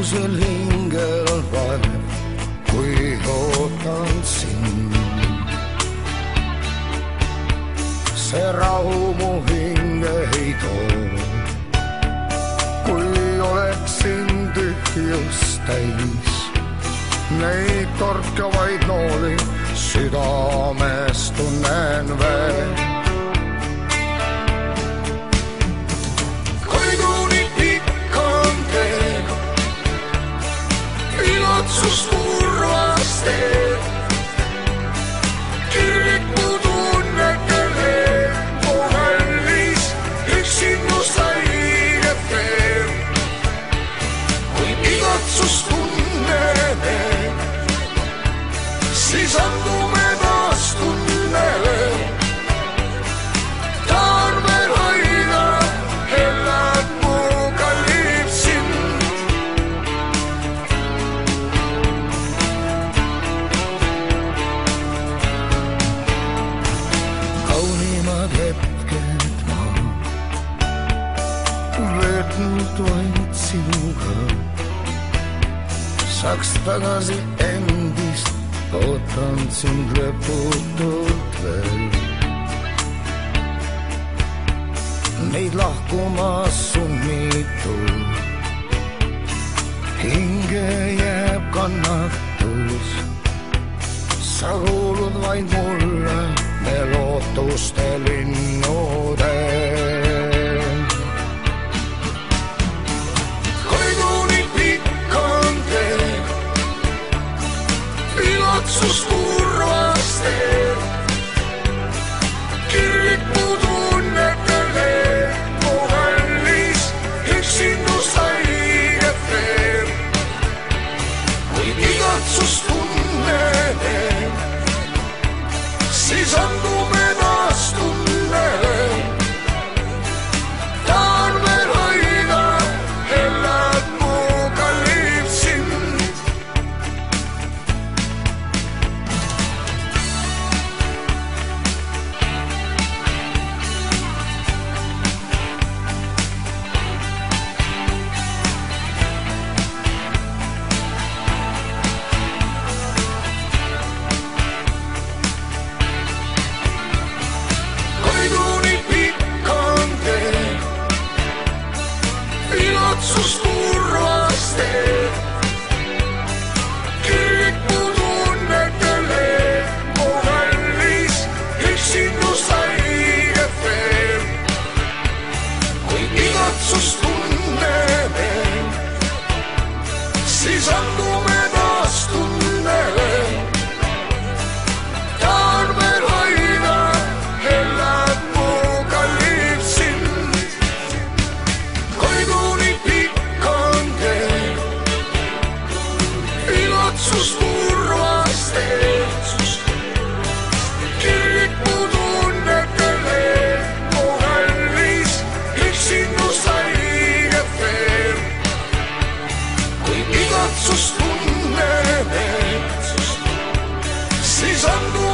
ilusel hingel on vaev, kui ootan sind. See rahu mu hinge ei too, kui oleksin tühjust täis. Neid torkavaid nooli südames tunnen veel. Ilatsus kurvas teeb, kirlik mu tunnetele, mu kallis üksinus haiget veel. Kui ilatsus tunneme, siis andume taas tunnele. Tahan veel hoida, elad mu kallib sind. Kaunimad hetked ma veetnud vaid sinuga. Saaks tagasi endist, ootan sind lõputult veel. Neid lahkumas sunnitud, hinge jääb kannatus. Sa kuulud vaid mulle, me lootuste linnude. Koiduni pikk on tee, ilatsus kurvas teeb, kirlik mu tunnetele, mu kallis üksinus haiget veel. Kui ilatsus tunneme, siis andume taas tunnele. Tahan veel hoida, elad mu kallib sind. Ilatsus kurvas teeb, kirlik mu tunnetele, mu kallis üksinus haiget veel. Kui ilatsus tunneme, siis andume taas tunnele. Tahan veel hoida, elad mu kallib sind. Koiduni pikk on tee, ilatsus kurvas teeb, kirlik mu tunnetele, mu kallis üksinus haiget veel. Kui ilatsus tunneme, siis andu